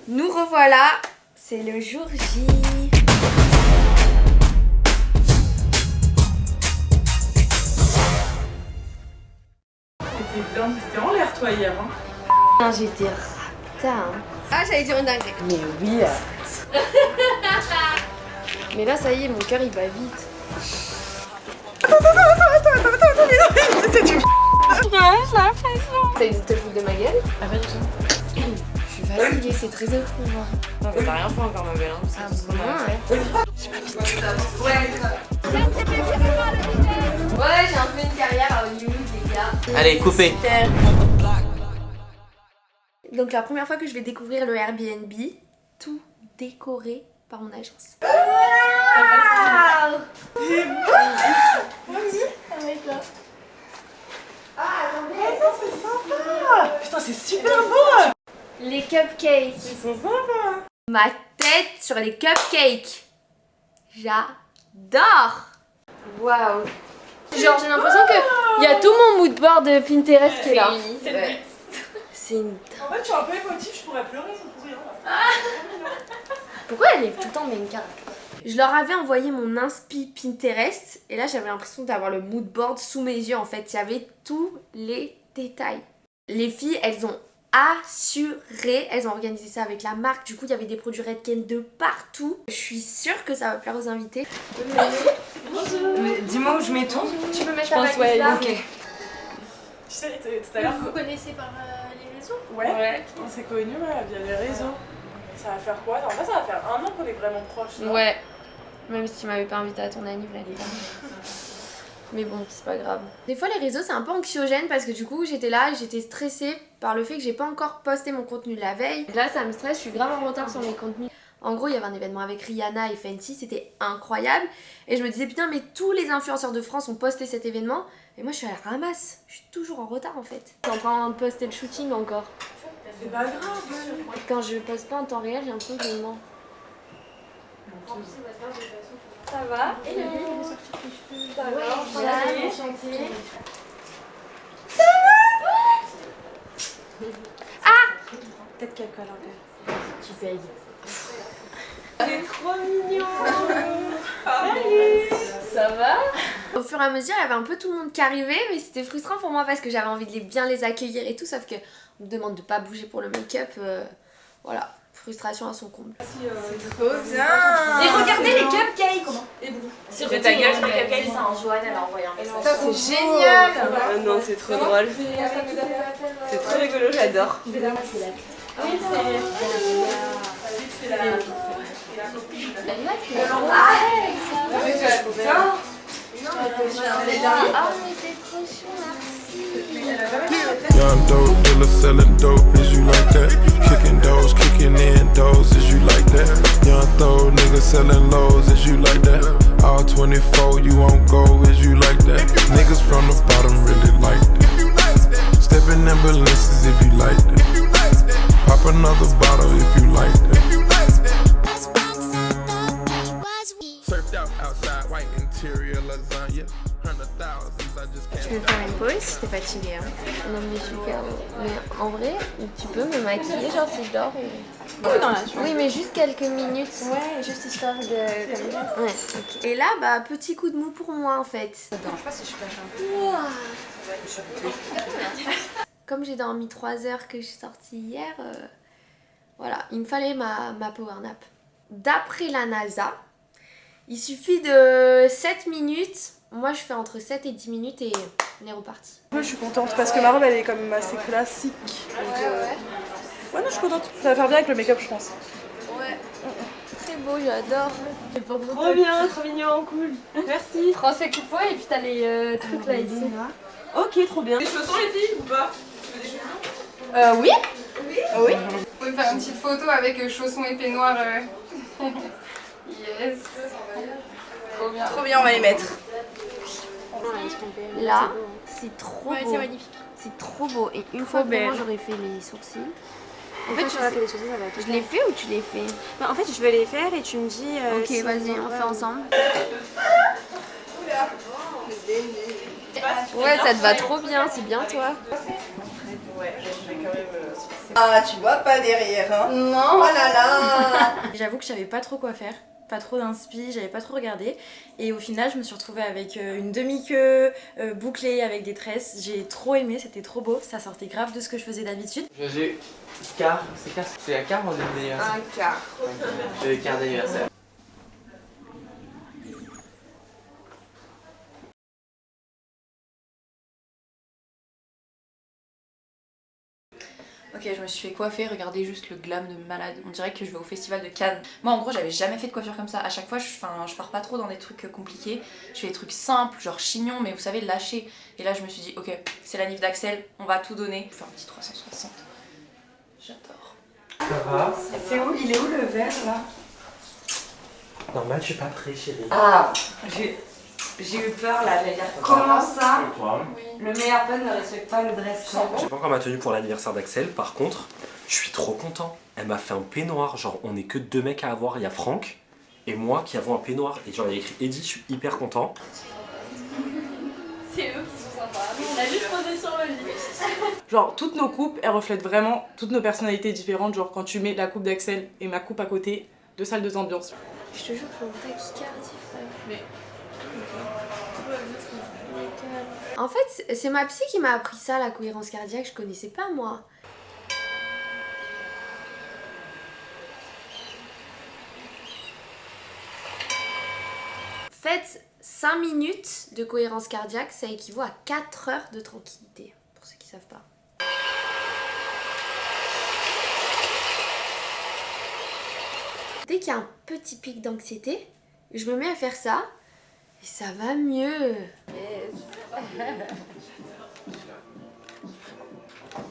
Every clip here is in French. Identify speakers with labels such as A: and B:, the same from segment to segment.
A: Nous revoilà, c'est le jour J.
B: T'étais en l'air toi hier hein.
A: Non, j'étais rapta. Hein. Ah, j'allais dire une dinguerie.
B: Mais oui.
A: Mais là, ça y est, mon cœur il bat vite.
B: Attends, c'est du
A: T'as essayé de te foutre de ma gueule?
B: Ah pas du tout.
A: Je suis fatiguée, c'est très éprouvant.
B: Non mais t'as rien fait encore ma belle hein.
A: Ah bon, ouais, j'ai un peu une carrière à Hollywood, les gars.
C: Allez, coupez.
A: Donc la première fois que je vais découvrir le Airbnb, tout décoré par mon agence.
B: Putain c'est super beau.
A: Les cupcakes.
B: Ils sont sympas.
A: Ma tête sur les cupcakes. J'adore. Waouh. Genre j'ai l'impression que y a tout mon mood board de Pinterest qui est là. C'est une...
B: En fait je suis un peu émotive, je pourrais pleurer, c'est pour rien.
A: Pourquoi elle est tout le temps même carte? Je leur avais envoyé mon inspi Pinterest et là j'avais l'impression d'avoir le mood board sous mes yeux en fait. Il y avait tous les détails. Les filles elles ont assuré, elles ont organisé ça avec la marque. Du coup il y avait des produits Redken de partout. Je suis sûre que ça va plaire aux invités.
B: Mais dis-moi où je mets tout.
A: Tu peux mettre
B: Je pense ouais, ok.
A: Tu
B: Tu sais, tout à l'heure.
A: vous connaissez par les réseaux?
B: Ouais, on s'est connus via les réseaux. Ça va faire quoi? En fait, ça va faire 1 an qu'on est vraiment proches. Non
A: Ouais. Même si tu m'avais pas invité à ton anniversaire. Mais bon, c'est pas grave. Des fois, les réseaux, c'est un peu anxiogène parce que du coup, j'étais là et j'étais stressée par le fait que j'ai pas encore posté mon contenu la veille. Là, ça me stresse, je suis grave en retard sur mes contenus. En gros, il y avait un événement avec Rihanna et Fenty, c'était incroyable. Et je me disais, putain, mais tous les influenceurs de France ont posté cet événement. Et moi, je suis à la ramasse. Je suis toujours en retard en fait. Je suis en train de poster le shooting encore.
B: C'est pas grave.
A: Quand je poste pas en temps réel, j'ai l'impression que je mens. Ça va? Hello. Ça va? Enchantée. Ça va? Ah!
B: Peut-être qu'elle colle un peu.
A: Tu payes.
B: C'est trop mignon.
A: Salut! Ça va? Au fur et à mesure, il y avait un peu tout le monde qui arrivait, mais c'était frustrant pour moi parce que j'avais envie de bien les accueillir et tout, sauf que on me demande de pas bouger pour le make-up. Voilà, frustration à son comble.
B: C'est trop bien.
A: Et regardez les cupcakes!
B: Sur ta gueule, sur les cupcakes.
A: C'est un Joanne, elle a envoyé un message.
B: Ça c'est génial. Non, c'est trop drôle. C'est trop rigolo, j'adore.
D: Young dope dealer selling dope, is you like that? Kicking doors, kicking in doors, is you like that? Young throw nigga selling lows, is you like that? All 24, you won't go, is you like that? Niggas from the bottom really like that. Stepping ambulances if you like that. Pop another bottle if you like that. Surfed out outside, white interior lasagna.
A: Je vais faire une pause, t'es fatiguée hein? Non mais super, mais en vrai, tu peux me maquiller genre si je dors ou... Oui mais juste quelques minutes.
E: Ouais, juste histoire de...
A: Ouais, ok. Et là, bah petit coup de mou pour moi en fait.
E: Ça te dérange pas si je cache un peu?
A: Comme j'ai dormi 3 heures que je suis sortie hier, voilà, il me fallait ma power nap. D'après la NASA, il suffit de 7 minutes. Moi, je fais entre 7 et 10 minutes et on est reparti.
B: Moi, je suis contente parce que ma robe, elle est quand même assez classique. Donc, ouais, non, je suis contente. Ça va faire bien avec le make-up, je pense.
A: Ouais. Très beau, j'adore.
B: Trop bien, trop mignon, cool. Merci.
A: Prends ce qu'il faut et puis t'as les trucs là ici.
B: Ok, trop bien. Les chaussons, les filles, ou pas?
A: Oui. Oui.
E: Vous pouvez me faire une petite photo avec chaussons épais noirs. Yes. Trop bien.
B: Trop bien, on va les mettre.
A: Là, c'est trop beau.
E: C'est magnifique.
A: C'est trop beau. Et une fois que
B: belle.
A: moi j'aurais fait les sourcils. En
E: fait,
A: fait,
E: tu vas faire des sourcils, ça va être.
A: je les fais ou tu les fais?
E: Bah, en fait, je vais les faire et tu me dis.
A: Ok,
E: si
A: vas-y, on
E: va
A: fait
E: ou-
A: ensemble. Ouais, ça te va trop bien, c'est bien toi.
B: Ouais, je vais quand même...
C: Ah, tu vois pas derrière, hein?
E: Non.
C: Oh là là!
F: J'avoue que je savais pas trop quoi faire, pas trop d'inspi, j'avais pas trop regardé. Et au final, je me suis retrouvée avec une demi-queue bouclée avec des tresses. J'ai trop aimé, c'était trop beau, ça sortait grave de ce que je faisais d'habitude.
G: J'ai quart, c'est un quart ou un demi-anniversaire?
E: Un quart.
G: J'ai le quart d'anniversaire.
F: Ok, je me suis fait coiffer, regardez juste le glam de malade. On dirait que je vais au festival de Cannes. Moi en gros j'avais jamais fait de coiffure comme ça. À chaque fois je pars pas trop dans des trucs compliqués. Je fais des trucs simples, genre chignon, mais vous savez lâcher. Et là je me suis dit ok, c'est la nif d'Axel, on va tout donner. Faire un petit 360. J'adore.
G: Ça va?
C: C'est où? Il est où le verre là?
G: Normal, je suis pas prêt, chérie.
C: Ah, j'ai eu peur là, j'allais dire comment ça?
G: Et toi?
C: Le meilleur pote ne respecte pas le dress code.
H: J'ai pas encore ma tenue pour l'anniversaire d'Axel, par contre, je suis trop content. Elle m'a fait un peignoir, genre on est que 2 mecs à avoir, il y a Franck et moi qui avons un peignoir. Et genre il y a écrit Eddie, je suis hyper content.
F: C'est eux qui sont sympas. On a juste posé sur le lit.
B: Genre, toutes nos coupes, elles reflètent vraiment toutes nos personnalités différentes. Genre, quand tu mets la coupe d'Axel et ma coupe à côté, 2 salles, 2 ambiances.
A: Je te jure, je monter tachycardie, frère. Mais. En fait, c'est ma psy qui m'a appris ça, la cohérence cardiaque, je connaissais pas moi. Faites 5 minutes de cohérence cardiaque, ça équivaut à 4 heures de tranquillité, pour ceux qui savent pas. Dès qu'il y a un petit pic d'anxiété, je me mets à faire ça et ça va mieux.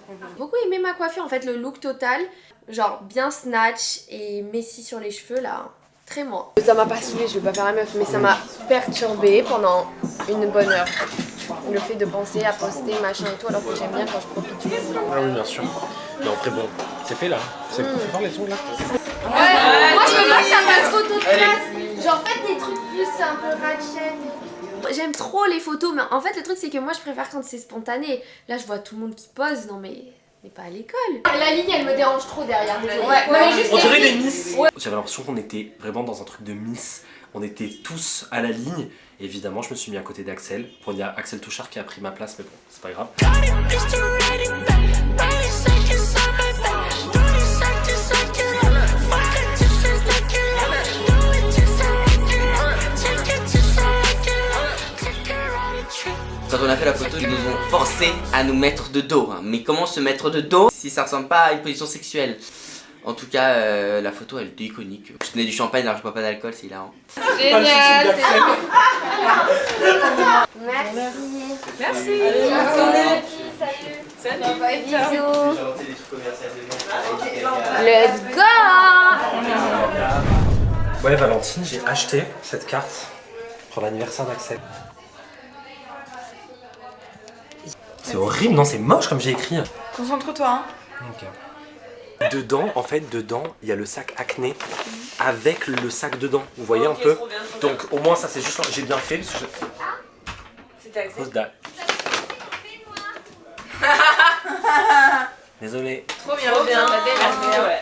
A: J'ai beaucoup aimé ma coiffure, en fait, le look total, genre bien snatch et messi sur les cheveux là, très moi. Ça m'a pas saoulée, je vais pas faire la meuf, mais ça m'a perturbée pendant une bonne heure. Le fait de penser à poster machin et tout, alors que j'aime bien quand je profite du moment.
H: Ah oui bien sûr. Mais en vrai bon, c'est fait là. C'est fait voir les ongles là.
A: Moi je veux pas que ça fasse photo de classe. Genre faites des trucs plus un peu ratchet. J'aime trop les photos, mais en fait le truc c'est que moi je préfère quand c'est spontané. Là je vois tout le monde qui pose, non mais pas à l'école. La ligne elle me dérange trop derrière.
H: On dirait des Miss. J'avais l'impression qu'on était vraiment dans un truc de Miss. On était tous à la ligne. Évidemment, je me suis mis à côté d'Axel. Il y a Axel Touchard qui a pris ma place, mais bon, c'est pas grave.
I: Quand on a fait la photo, ils nous ont forcé à nous mettre de dos. Hein. Mais comment se mettre de dos si ça ressemble pas à une position sexuelle? En tout cas, la photo elle était iconique. Je tenais du champagne alors je bois pas d'alcool, c'est hilarant.
E: Génial, c'est bon.
A: Merci.
E: Merci.
A: Salut. Bye, bisous. Let's go.
H: Ouais Valentine, j'ai acheté cette carte pour l'anniversaire d'Axel. C'est horrible, non? C'est moche comme j'ai écrit.
B: Concentre-toi, hein.
H: Ok. Dedans, en fait, dedans, il y a le sac acné avec le sac dedans. Vous voyez un peu? Donc au moins ça c'est juste, j'ai bien fait parce que
B: C'était Axel.
H: Fausse date. Désolé.
E: Trop bien, trop bien.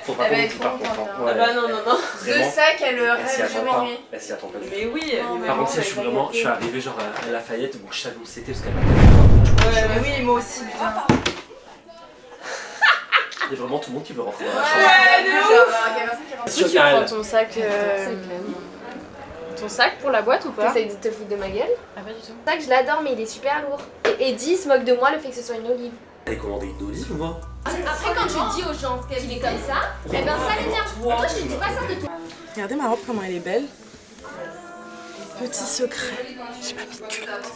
H: Faut pas qu'on oublie par contre. Hein. Ouais.
E: Bah non.
H: Vraiment.
E: Ce sac, elle
H: Elle s'y
E: rêve, je
H: attend pas.
E: m'ennuie.
H: Elle s'y attend pas du tout.
E: Mais oui.
H: Par contre, je suis arrivé genre à Lafayette, donc je savais où c'était parce qu'elle m'a
E: Ouais, mais oui, moi aussi, putain.
H: Il y a vraiment tout le monde qui veut rentrer dans la chambre.
E: Ouais, de ouf.
H: Tu prends
E: ton sac. Ton sac pour la boîte ou pas?
A: T'essayes de te foutre de ma gueule?
E: Ah, pas du tout.
A: C'est ça que je l'adore, mais il est super lourd. Et Eddie se moque de moi le fait que ce soit une olive.
H: T'avais commandé une olive, moi?
A: Après, quand je dis aux gens qu'il est comme ça, eh ben ça l'énerve. Toi, je te dis pas ça de toi.
B: Regardez ma robe, comment elle est belle. Petit secret. J'ai pas mis de culotte.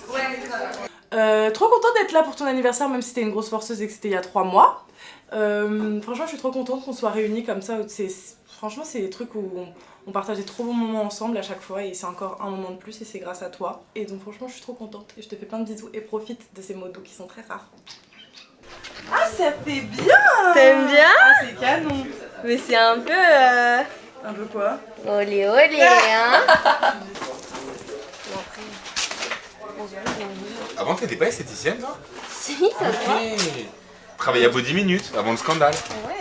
B: Trop contente d'être là pour ton anniversaire, même si c'était une grosse forceuse et que c'était il y a 3 mois. Franchement, je suis trop contente qu'on soit réunis comme ça. Franchement, c'est des trucs où on partageait trop bons moments ensemble à chaque fois et c'est encore un moment de plus et c'est grâce à toi. Et donc franchement, je suis trop contente et je te fais plein de bisous et profite de ces mots doux qui sont très rares. Ah, ça fait bien!
A: T'aimes bien?
B: Ah, c'est canon!
A: Mais c'est un peu...
B: Un peu quoi?
A: Olé olé, hein.
J: Avant, t'étais pas esthéticienne, toi?
A: Si, ça se voit.
J: Travailler à Body Minute avant le scandale.
E: Ouais.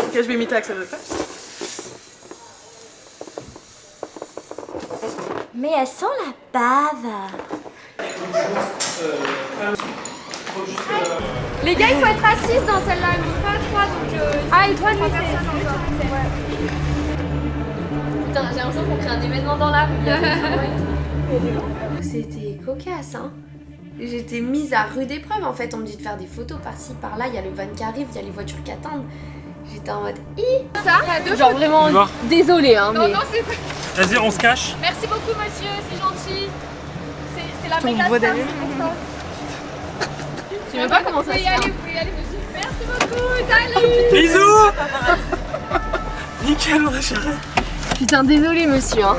B: Ok, je vais imiter Axel de face.
K: Mais elle sent la bave.
A: Les gars, il faut être assis dans celle-là, il faut pas 3 donc. Ah, et toi, lui, personnes encore. Ouais. Putain, j'ai l'impression qu'on crée un événement dans la rue. C'était cocasse, hein. J'étais mise à rude épreuve en fait. On me dit de faire des photos par-ci, par-là. Il y a le van qui arrive, il y a les voitures qui attendent. J'étais en mode ça, genre vraiment désolée hein. Non, mais... non, c'est pas.
H: Vas-y, on se cache.
E: Merci beaucoup, monsieur, c'est gentil. C'est la méga
B: beau
E: star,
B: d'aller.
E: c'est pour ça.
A: Je sais même pas comment ça se fait.
E: Vous pouvez y aller, monsieur. Merci beaucoup, salut.
H: Bisous. Nickel, on a charré.
A: Putain, désolé monsieur. Hein.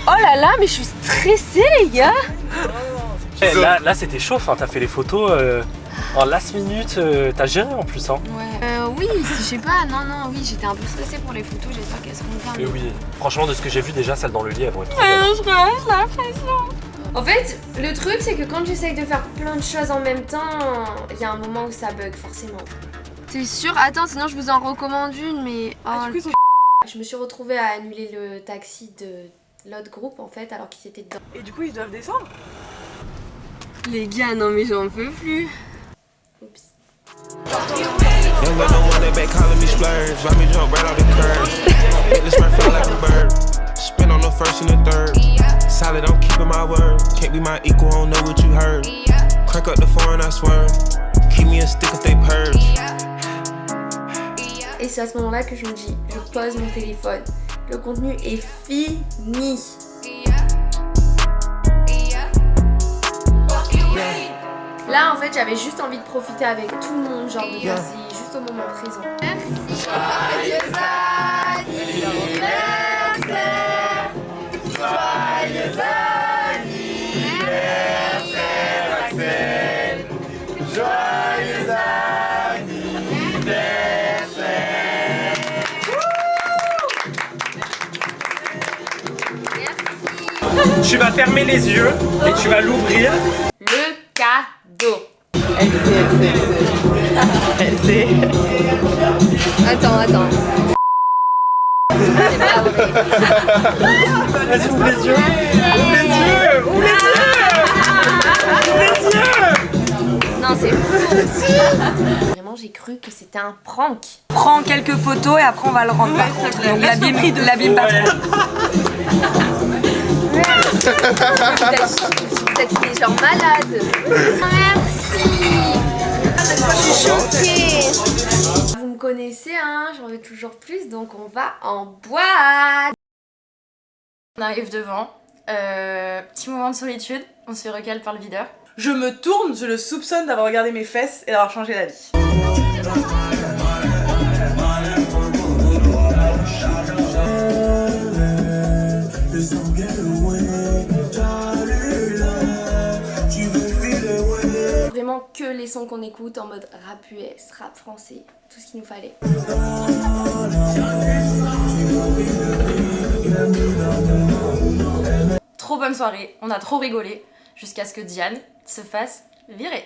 A: Oh là là, mais je suis stressée les gars.
H: Là c'était chaud, hein. T'as fait les photos en last minute, t'as géré en plus. Hein.
A: Ouais. Oui, je sais pas, non, oui, j'étais un peu stressée pour les photos, j'espère qu'elles seront bien.
H: Mais oui, franchement, de ce que j'ai vu déjà, celles dans le lit, elles vont être trop
A: je relâche la pression. En fait, le truc c'est que quand j'essaye de faire plein de choses en même temps, il y a un moment où ça bug forcément. C'est sûr, attends, sinon je vous en recommande une, mais... Oh, je me suis retrouvée à annuler le taxi de l'autre groupe en fait, alors qu'ils étaient dedans.
B: Et du coup, ils doivent descendre.
A: Les gars, non mais j'en peux plus. Oups. Et c'est à ce moment-là que je me dis, je pose mon téléphone. Le contenu est fini. Là en fait j'avais juste envie de profiter avec tout le monde, genre de passer juste au moment présent. Merci. Joyeux anniversaire. Joyeux anniversaire Axel. Joyeux anniversaire. Merci.
H: Tu vas fermer les yeux et tu vas l'ouvrir.
A: Le cadeau.
B: Elle sait.
A: Attends. C'est pas vrai.
H: Vas-y, ouvre les yeux. Ouvre les yeux.
A: Non, c'est fou. Vraiment, j'ai cru que c'était un prank.
C: Prends quelques photos et après on va le rendre par contre. Donc l'abîme pas trop.
A: Vous êtes des gens malades. Merci. Je suis choquée. Vous me connaissez, hein, j'en veux toujours plus, donc on va en boîte.
F: On arrive devant, petit moment de solitude, on se recale par le videur.
B: Je me tourne, je le soupçonne d'avoir regardé mes fesses et d'avoir changé la vie.
A: Vraiment que les sons qu'on écoute en mode rap US, rap français, tout ce qu'il nous fallait.
F: Trop bonne soirée, on a trop rigolé, jusqu'à ce que Diane se fasse virer.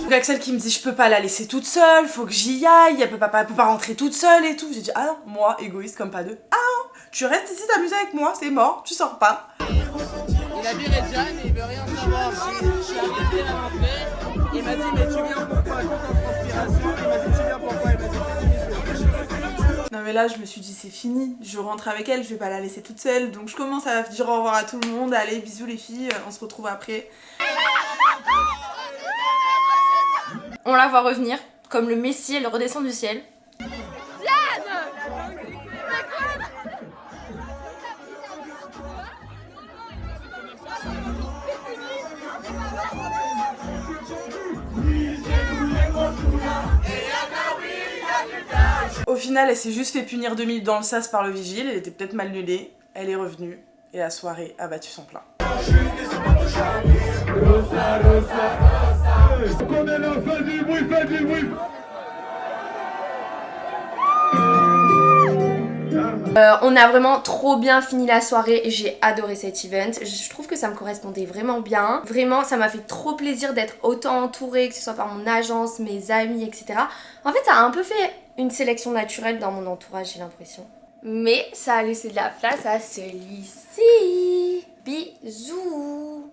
B: Donc Axel qui me dit je peux pas la laisser toute seule, faut que j'y aille, elle peut pas rentrer toute seule et tout. J'ai dit ah non, moi égoïste comme pas deux. Ah non, tu restes ici t'amuser avec moi, c'est mort, tu sors pas.
L: Il a viré Diane et il veut rien savoir. Je suis arrivé à l'entrée, il m'a dit mais tu viens pourquoi? Quand en transpiration, il m'a dit tu viens pourquoi? Il m'a dit
B: non mais là je me suis dit c'est fini, je rentre avec elle, je vais pas la laisser toute seule. Donc je commence à dire au revoir à tout le monde, allez bisous les filles, on se retrouve après.
F: On la voit revenir, comme le Messie, elle redescend du ciel.
E: Diane!
B: Au final, elle s'est juste fait punir 2 minutes dans le sas par le vigile, elle était peut-être mal nulée, elle est revenue et la soirée a battu son plein.
A: On a vraiment trop bien fini la soirée, j'ai adoré cet event, je trouve que ça me correspondait vraiment bien. Vraiment ça m'a fait trop plaisir d'être autant entourée, que ce soit par mon agence, mes amis, etc. En fait ça a un peu fait une sélection naturelle dans mon entourage, j'ai l'impression. Mais ça a laissé de la place à celui-ci. Bisous.